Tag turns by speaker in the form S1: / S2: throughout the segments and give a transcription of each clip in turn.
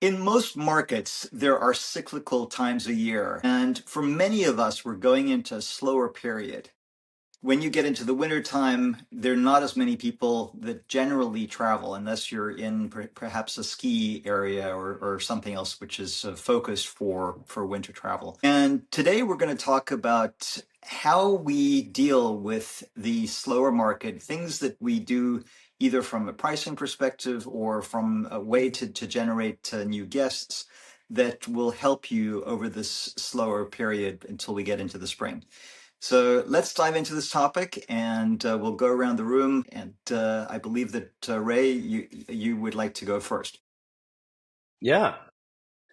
S1: In most markets, there are cyclical times a year, and for many of us, we're going into a slower period. When you get into the wintertime, there are not as many people that generally travel unless you're in perhaps a ski area or something else which is focused for winter travel. And today we're going to talk about how we deal with the slower market, things that we do either from a pricing perspective or from a way to generate new guests that will help you over this slower period until we get into the spring. So let's dive into this topic, and we'll go around the room. And I believe that Ray, you would like to go first.
S2: Yeah.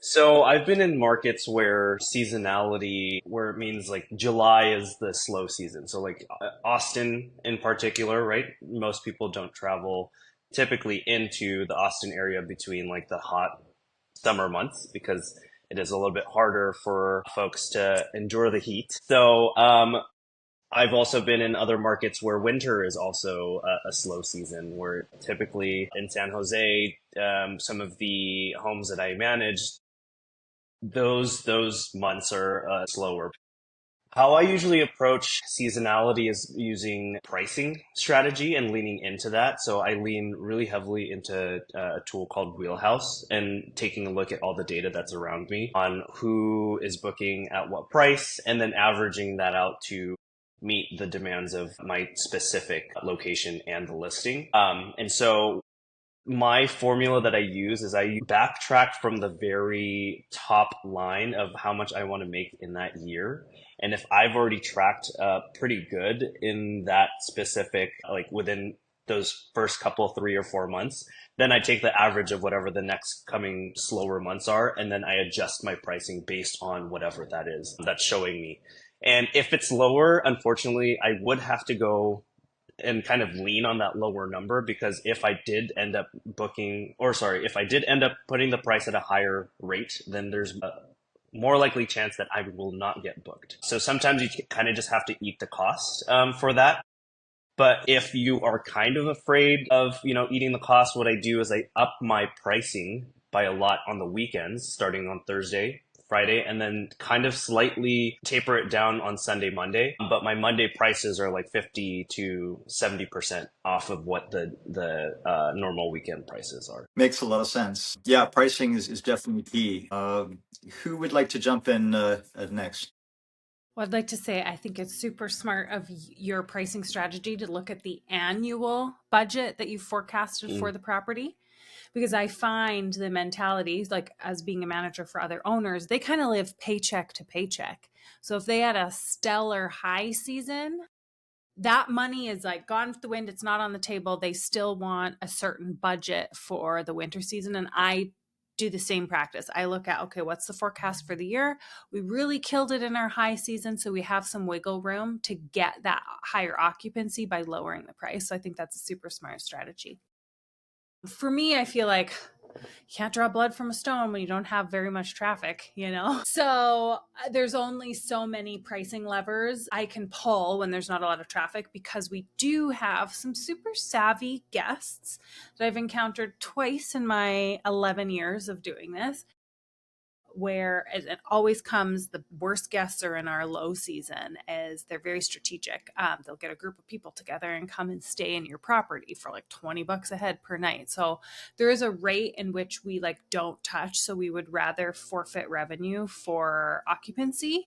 S2: So I've been in markets where seasonality, where it means like July is the slow season. So like Austin in particular, right? Most people don't travel typically into the Austin area between like the hot summer months because it is a little bit harder for folks to endure the heat. So I've also been in other markets where winter is also a slow season, where typically in San Jose, some of the homes that I manage, those months are slower. How I usually approach seasonality is using pricing strategy and leaning into that. So I lean really heavily into a tool called Wheelhouse and taking a look at all the data that's around me on who is booking at what price and then averaging that out to meet the demands of my specific location and the listing. And so my formula that I use is I backtrack from the very top line of how much I want to make in that year. And if I've already tracked pretty good in that specific, like within those first couple, 3 or 4 months, then I take the average of whatever the next coming slower months are, and then I adjust my pricing based on whatever that is that's showing me. And if it's lower, unfortunately, I would have to go and kind of lean on that lower number because if I did end up booking, or sorry, if I did end up putting the price at a higher rate, then there's a more likely chance that I will not get booked. So sometimes you kind of just have to eat the cost for that. But if you are kind of afraid of, eating the cost, what I do is I up my pricing by a lot on the weekends, starting on Thursday, Friday, and then kind of slightly taper it down on Sunday, Monday. But my Monday prices are like 50 to 70% off of what the normal weekend prices are.
S1: Makes a lot of sense. Yeah, pricing is definitely key. Who would like to jump in next?
S3: Well, I'd like to say I think it's super smart of your pricing strategy to look at the annual budget that you forecasted for
S2: Mm.
S3: the property. Because I find the mentality, like as being a manager for other owners, they kind of live paycheck to paycheck. So if they had a stellar high season, that money is like gone with the wind. It's not on the table. They still want a certain budget for the winter season. And I do the same practice. I look at, okay, what's the forecast for the year? We really killed it in our high season. So we have some wiggle room to get that higher occupancy by lowering the price. So I think that's a super smart strategy. For me, I feel like you can't draw blood from a stone when you don't have very much traffic, you know? So there's only so many pricing levers I can pull when there's not a lot of traffic because we do have some super savvy guests that I've encountered twice in my 11 years of doing this, where it always comes, the worst guests are in our low season, as they're very strategic. They'll get a group of people together and come and stay in your property for like $20 a head per night. So there is a rate in which we like don't touch. So we would rather forfeit revenue for occupancy.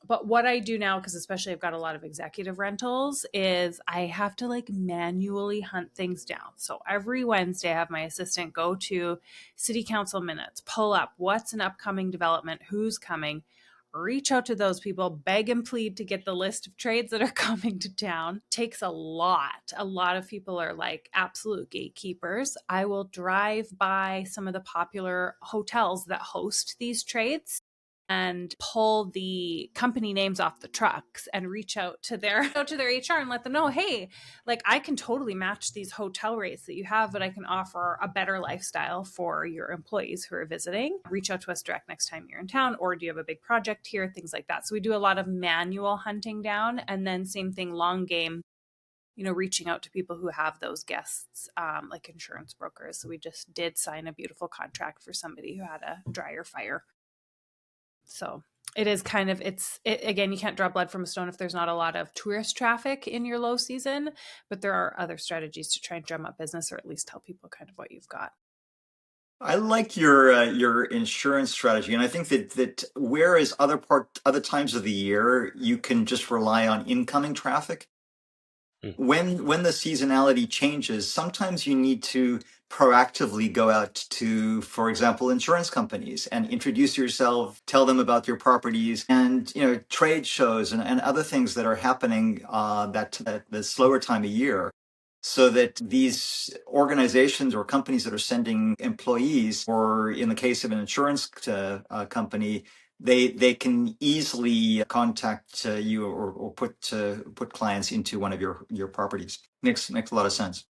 S3: But what I do now, because especially I've got a lot of executive rentals, is I have to like manually hunt things down. So every Wednesday, I have my assistant go to city council minutes, pull up what's an upcoming development, who's coming, reach out to those people, beg and plead to get the list of trades that are coming to town. Takes a lot. A lot of people are like absolute gatekeepers. I will drive by some of the popular hotels that host these trades and pull the company names off the trucks and reach out to their HR and let them know, hey, like I can totally match these hotel rates that you have, but I can offer a better lifestyle for your employees who are visiting. Reach out to us direct next time you're in town, or do you have a big project here? Things like that. So we do a lot of manual hunting down, and then same thing, long game. reaching out to people who have those guests, like insurance brokers. So we just did sign a beautiful contract for somebody who had a dryer fire. So it is kind of, again, you can't draw blood from a stone if there's not a lot of tourist traffic in your low season, but there are other strategies to try and drum up business, or at least tell people kind of what you've got.
S1: I like your insurance strategy, and I think that whereas other times of the year you can just rely on incoming traffic,
S2: Mm.
S1: when the seasonality changes, sometimes you need to proactively go out to, for example, insurance companies and introduce yourself, tell them about your properties, and trade shows and other things that are happening that at the slower time of year, so that these organizations or companies that are sending employees, or in the case of an insurance company, they can easily contact you, or put clients into one of your properties. Makes a lot of sense.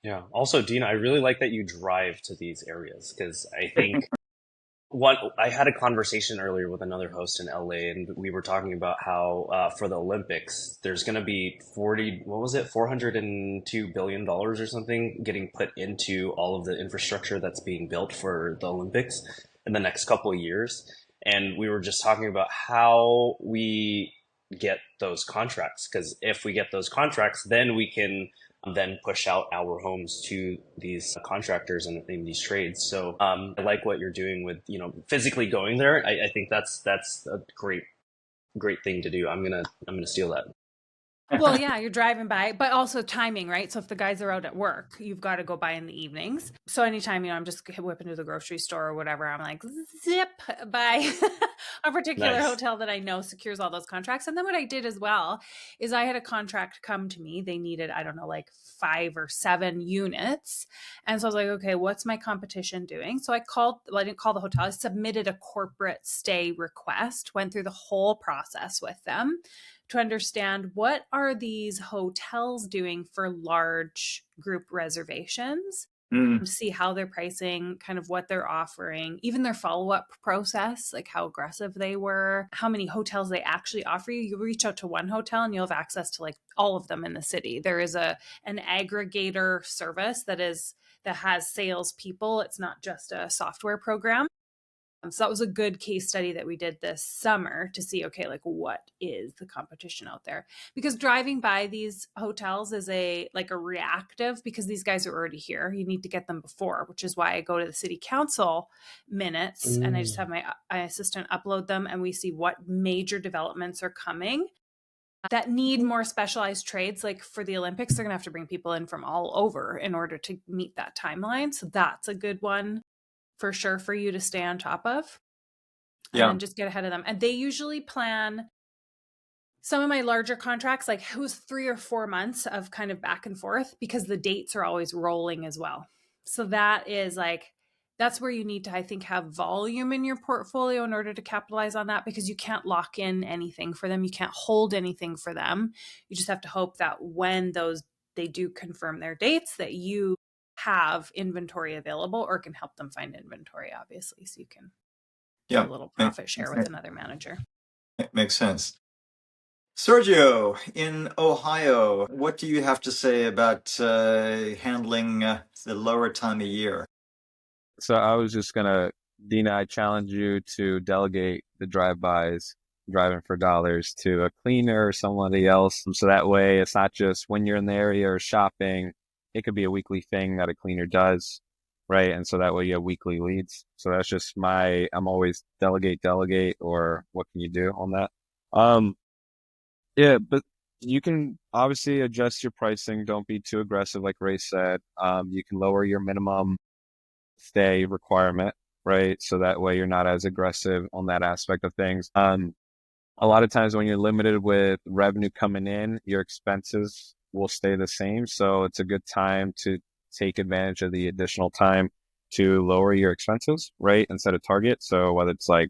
S2: Yeah. Also, Dina, I really like that you drive to these areas because I think I had a conversation earlier with another host in LA, and we were talking about how for the Olympics, there's going to be what was it, $402 billion or something getting put into all of the infrastructure that's being built for the Olympics in the next couple of years. And we were just talking about how we get those contracts, because if we get those contracts, then we can then push out our homes to these contractors and in these trades. So I like what you're doing with physically going there. I think that's a great thing to do. I'm gonna steal that.
S3: Well, yeah, you're driving by, but also timing, right? So if the guys are out at work, you've got to go by in the evenings. So anytime, I'm just whipping to the grocery store or whatever, I'm like, zip by a particular
S2: Nice.
S3: hotel that I know secures all those contracts. And then what I did as well is I had a contract come to me. They needed, I don't know, like 5 or 7 units. And so I was like, okay, what's my competition doing? So I didn't call the hotel. I submitted a corporate stay request, went through the whole process with them to understand what are these hotels doing for large group reservations,
S1: Mm,
S3: see how they're pricing, kind of what they're offering, even their follow-up process, like how aggressive they were, how many hotels they actually offer you. You reach out to one hotel and you'll have access to like all of them in the city. There is an aggregator service that has salespeople. It's not just a software program. So that was a good case study that we did this summer to see, okay, like what is the competition out there? Because driving by these hotels is a reactive, because these guys are already here. You need to get them before, which is why I go to the city council minutes and I just have my assistant upload them, and we see what major developments are coming that need more specialized trades. Like for the Olympics, they're going to have to bring people in from all over in order to meet that timeline. So that's a good one for sure for you to stay on top of, and
S1: yeah.
S3: then just get ahead of them. And they usually plan some of my larger contracts, like it was 3 or 4 months of kind of back and forth, because the dates are always rolling as well. So that's where you need to, I think, have volume in your portfolio in order to capitalize on that, because you can't lock in anything for them. You can't hold anything for them. You just have to hope that when they do confirm their dates, that you have inventory available or can help them find inventory, obviously, so you can do
S1: Yeah.
S3: a little
S1: Make,
S3: profit share with another manager.
S1: makes sense. Sergio, in Ohio, what do you have to say about handling the lower time of year?
S4: So I was just gonna, Dina, I challenge you to delegate the drive-bys, driving for dollars, to a cleaner or somebody else. So that way it's not just when you're in the area or shopping, it could be a weekly thing that a cleaner does, right? And so that way you have weekly leads. So that's just I'm always delegate, or what can you do on that? Um, yeah, but you can obviously adjust your pricing. Don't be too aggressive, like Ray said. You can lower your minimum stay requirement, right? So that way you're not as aggressive on that aspect of things. A lot of times when you're limited with revenue coming in, your expenses will stay the same. So it's a good time to take advantage of the additional time to lower your expenses, right? Instead of target. So whether it's like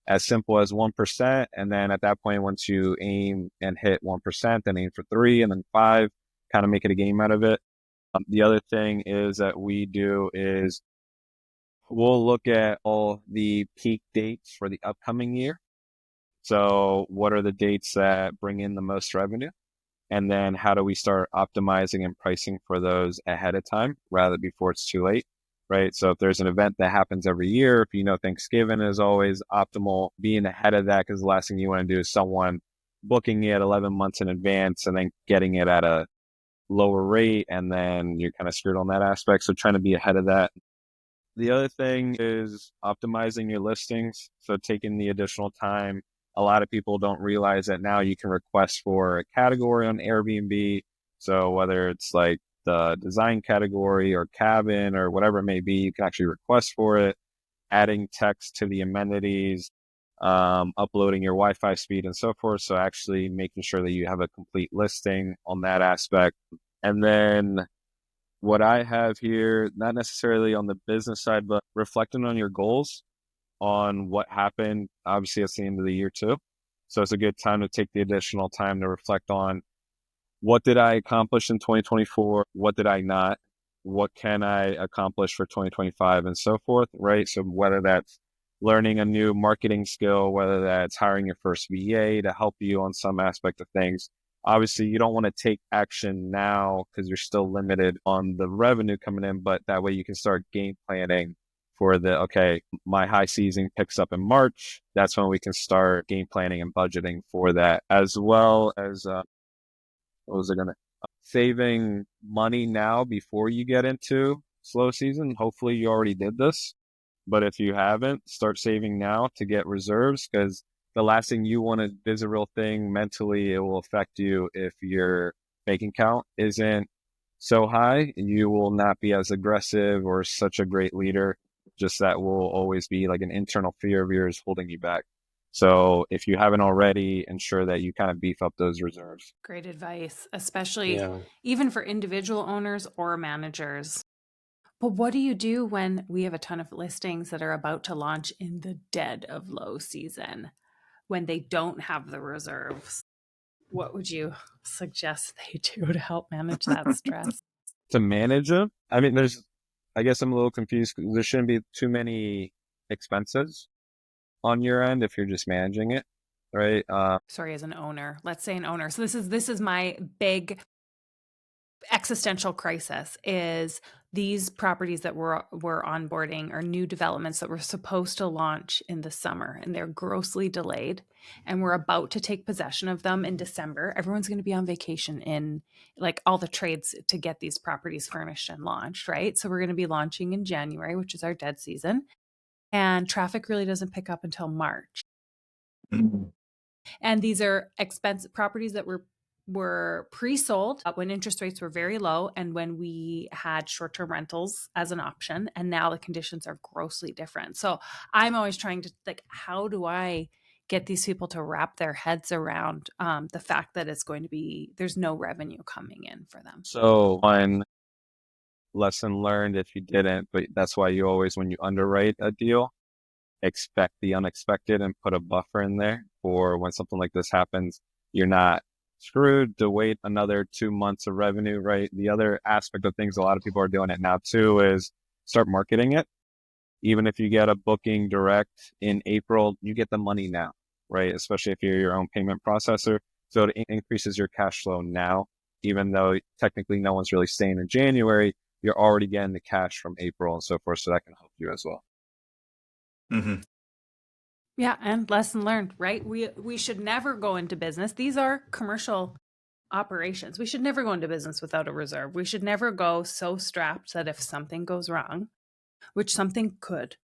S4: as simple as 1%, and then at that point, once you aim and hit 1%, then aim for 3 and then 5, kind of make it a game out of it. The other thing is that we do is we'll look at all the peak dates for the upcoming year. So what are the dates that bring in the most revenue? And then how do we start optimizing and pricing for those ahead of time rather before it's too late, right? So if there's an event that happens every year, if you know Thanksgiving is always optimal, being ahead of that, because the last thing you want to do is someone booking it 11 months in advance and then getting it at a lower rate, and then you're kind of screwed on that aspect. So trying to be ahead of that. The other thing is optimizing your listings. So taking the additional time. A lot of people don't realize that now you can request for a category on Airbnb. So whether it's like the design category or cabin or whatever it may be, you can actually request for it, adding text to the amenities, uploading your Wi-Fi speed and so forth. So actually making sure that you have a complete listing on that aspect. And then what I have here, not necessarily on the business side, but reflecting on your goals, on what happened, obviously, at the end of the year, too. So it's a good time to take the additional time to reflect on what did I accomplish in 2024? What did I not? What can I accomplish for 2025 and so forth, right? So whether that's learning a new marketing skill, whether that's hiring your first VA to help you on some aspect of things. Obviously, you don't want to take action now because you're still limited on the revenue coming in, but that way you can start game planning for okay, my high season picks up in March. That's when we can start game planning and budgeting for that, as well as what was it gonna saving money now before you get into slow season. Hopefully you already did this, but if you haven't, start saving now to get reserves, because the last thing you want to is a real thing mentally. It will affect you if your bank account isn't so high. You will not be as aggressive or such a great leader. Just that will always be like an internal fear of yours holding you back. So if you haven't already, ensure that you kind of beef up those reserves.
S3: Great advice, especially
S2: Yeah.
S3: even for individual owners or managers. But what do you do when we have a ton of listings that are about to launch in the dead of low season, when they don't have the reserves? What would you suggest they do to help manage that stress?
S4: To manage them, I mean, I guess I'm a little confused because there shouldn't be too many expenses on your end if you're just managing it, right?
S3: Sorry, as an owner, let's say an owner. So this is my big existential crisis, is these properties that we're onboarding are new developments that were supposed to launch in the summer, and they're grossly delayed, and we're about to take possession of them in December. Everyone's going to be on vacation in, like, all the trades to get these properties furnished and launched, right? So we're going to be launching in January, which is our dead season, and traffic really doesn't pick up until March.
S1: Mhm.
S3: And these are expensive properties that were pre-sold when interest rates were very low and when we had short-term rentals as an option, and now the conditions are grossly different. So I'm always trying to, like, how do I get these people to wrap their heads around the fact that there's no revenue coming in for them?
S4: So one lesson learned if you didn't, but that's why you always, when you underwrite a deal, expect the unexpected and put a buffer in there for when something like this happens. You're not screwed to wait another 2 months of revenue, right? The other aspect of things, a lot of people are doing it now too, is start marketing it. Even if you get a booking direct in April, you get the money now, right? Especially if you're your own payment processor. So it increases your cash flow now, even though technically no one's really staying in January, you're already getting the cash from April and so forth. So that can help you as well.
S1: Mhm.
S3: Yeah, and lesson learned, right? We should never go into business. These are commercial operations. We should never go into business without a reserve. We should never go so strapped that if something goes wrong, which something could,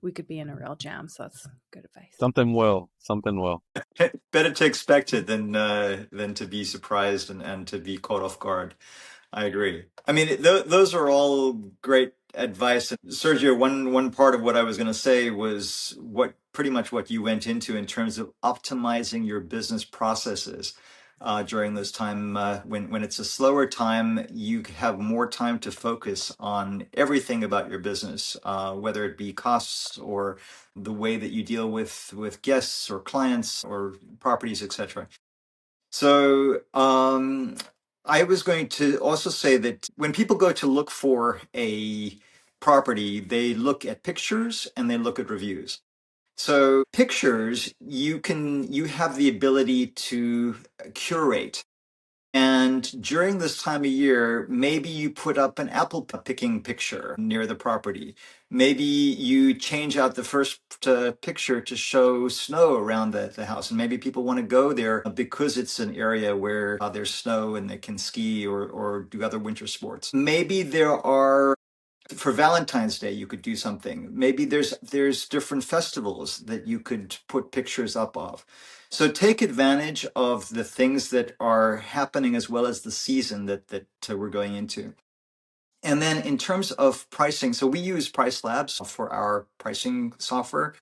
S3: we could be in a real jam. So that's good advice.
S4: Something will. Something will.
S1: Better to expect it than to be surprised and to be caught off guard. I agree. I mean, those are all great advice. Sergio, one part of what I was going to say was pretty much what you went into in terms of optimizing your business processes during this time. When it's a slower time, you have more time to focus on everything about your business, whether it be costs or the way that you deal with guests or clients or properties, etc. So I was going to also say that when people go to look for a property, they look at pictures and they look at reviews. So pictures, you have the ability to curate And during this time of year, maybe you put up an apple picking picture near the property. Maybe you change out the first picture to show snow around the house. And maybe people want to go there because it's an area where there's snow and they can ski or do other winter sports. Maybe there are for Valentine's Day, you could do something. Maybe there's different festivals that you could put pictures up of. So take advantage of the things that are happening as well as the season that we're going into. And then in terms of pricing, so we use Price Labs for our pricing software.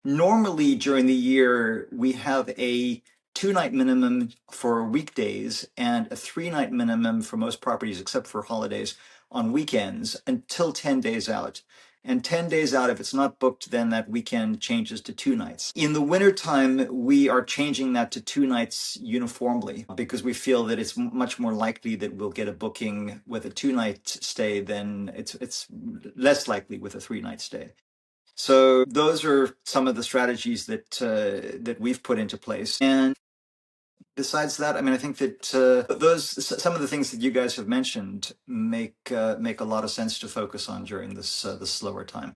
S1: Normally during the year, we have a 2-night minimum for weekdays and a 3-night minimum for most properties, except for holidays on weekends until 10 days out. And 10 days out, if it's not booked, then that weekend changes to 2 nights. In the wintertime, we are changing that to 2 nights uniformly because we feel that it's much more likely that we'll get a booking with a 2-night stay than it's less likely with a 3-night stay. So those are some of the strategies that we've put into place. And besides that, I mean, I think that some of the things that you guys have mentioned make a lot of sense to focus on during this slower time.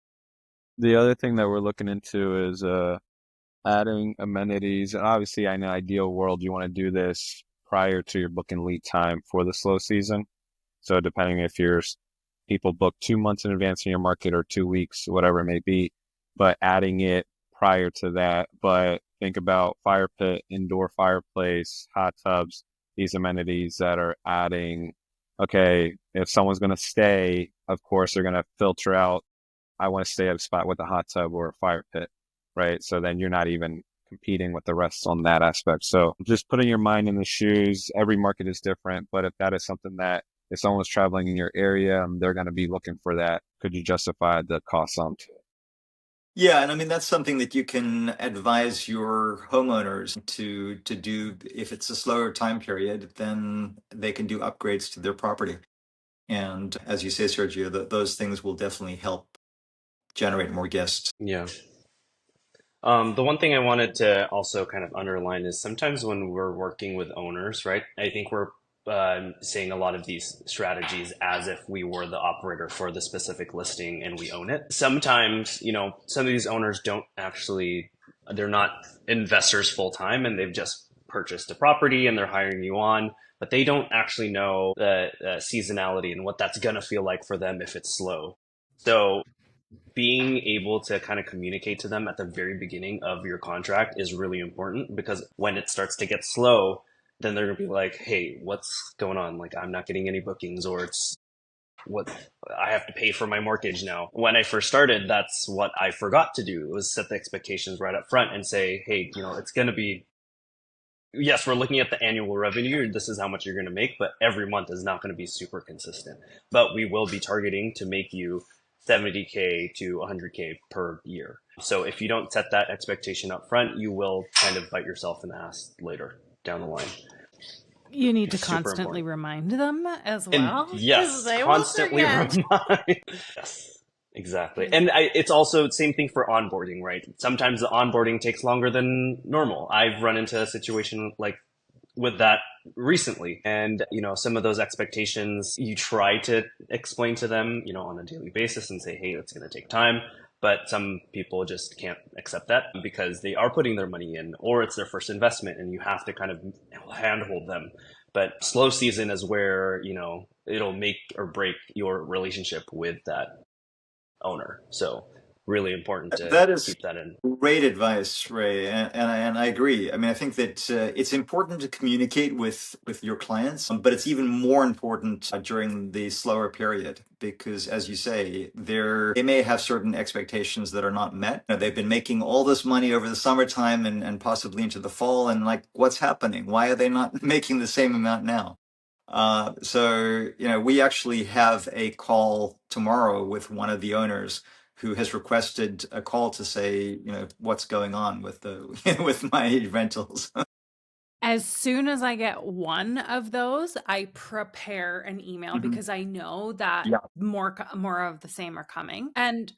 S4: The other thing that we're looking into is adding amenities. And obviously, in an ideal world, you want to do this prior to your booking lead time for the slow season. So depending if people book 2 months in advance in your market or 2 weeks, whatever it may be, but adding it prior to that. But think about fire pit, indoor fireplace, hot tubs, these amenities that are adding, okay, if someone's going to stay, of course, they're going to filter out, I want to stay at a spot with a hot tub or a fire pit, right? So then you're not even competing with the rest on that aspect. So just putting your mind in the shoes, every market is different, but if that is something that if someone's traveling in your area, they're going to be looking for that. Could you justify the cost onto it?
S1: Yeah, and I mean that's something that you can advise your homeowners to do if it's a slower time period, then they can do upgrades to their property. And as you say, Sergio, those things will definitely help generate more guests.
S2: Yeah. The one thing I wanted to also kind of underline is sometimes when we're working with owners, right? I think we're saying a lot of these strategies as if we were the operator for the specific listing and we own it. Sometimes, some of these owners don't actually, they're not investors full time and they've just purchased a property and they're hiring you on, but they don't actually know the seasonality and what that's going to feel like for them if it's slow. So being able to kind of communicate to them at the very beginning of your contract is really important because when it starts to get slow, then they're gonna be like, hey, what's going on? Like, I'm not getting any bookings, or it's what I have to pay for my mortgage now. When I first started, that's what I forgot to do, was set the expectations right up front and say, hey, it's going to be, yes, we're looking at the annual revenue. This is how much you're going to make, but every month is not going to be super consistent. But we will be targeting to make you 70K to 100K per year. So if you don't set that expectation up front, you will kind of bite yourself in the ass later down the line.
S3: You need to
S2: It's super
S3: constantly
S2: important.
S3: remind them as
S2: And
S3: well, because
S2: yes,
S3: they will
S2: constantly
S3: forget.
S2: remind. Yes, exactly. And it's also the same thing for onboarding, right? Sometimes the onboarding takes longer than normal. I've run into a situation like with that recently. And, some of those expectations you try to explain to them, on a daily basis and say, hey, it's going to take time. But some people just can't accept that because they are putting their money in or it's their first investment and you have to kind of handhold them. But slow season is where, it'll make or break your relationship with that owner. So really important to
S1: That is
S2: keep that in.
S1: great advice, Ray, and I agree. I mean, I think that it's important to communicate with your clients, but it's even more important during the slower period because, as you say, they may have certain expectations that are not met. They've been making all this money over the summertime and possibly into the fall, and like, what's happening? Why are they not making the same amount now? So, we actually have a call tomorrow with one of the owners who has requested a call to say, what's going on with with my rentals.
S3: As soon as I get one of those, I prepare an email
S1: Mhm.
S3: because I know that
S1: Yeah.
S3: more of the same are coming. And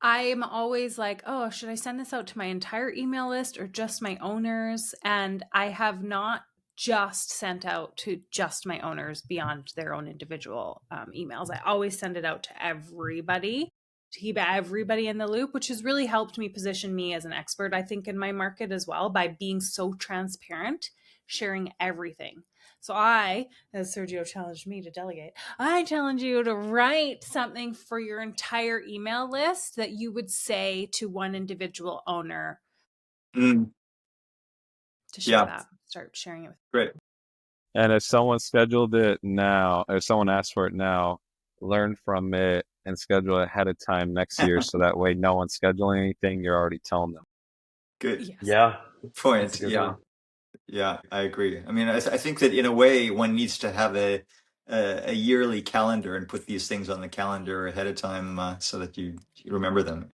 S3: I'm always like, oh, should I send this out to my entire email list or just my owners? And I have not just sent out to just my owners beyond their own individual emails. I always send it out to everybody to keep everybody in the loop, which has really helped me position me as an expert, I think, in my market as well, by being so transparent, sharing everything. So I, as Sergio challenged me to delegate, I challenge you to write something for your entire email list that you would say to one individual owner
S1: Mm,
S3: to share
S1: yeah,
S3: that, start sharing it with.
S1: great.
S4: And if someone scheduled it now, if someone asked for it now, learn from it and schedule it ahead of time next year, so that way no one's scheduling anything. You're already telling them.
S1: Good.
S3: Yes.
S2: Yeah,
S1: Good
S2: that's a
S1: point.
S2: good
S1: Yeah.
S2: one.
S1: Yeah, I agree. I mean, I think that in a way, one needs to have a yearly calendar and put these things on the calendar ahead of time so that you remember them.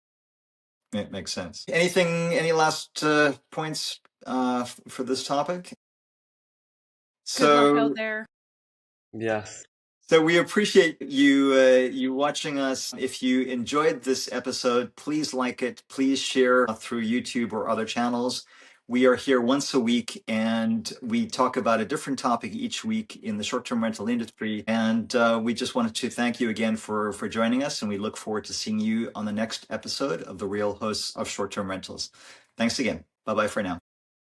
S1: It makes sense. Any last points for this topic?
S3: Good luck out
S1: So,
S3: there.
S2: Yes.
S1: so we appreciate you watching us. If you enjoyed this episode, please like it. Please share through YouTube or other channels. We are here once a week, and we talk about a different topic each week in the short-term rental industry. And we just wanted to thank you again for joining us, and we look forward to seeing you on the next episode of The Real Hosts of Short-Term Rentals. Thanks again. Bye bye for now.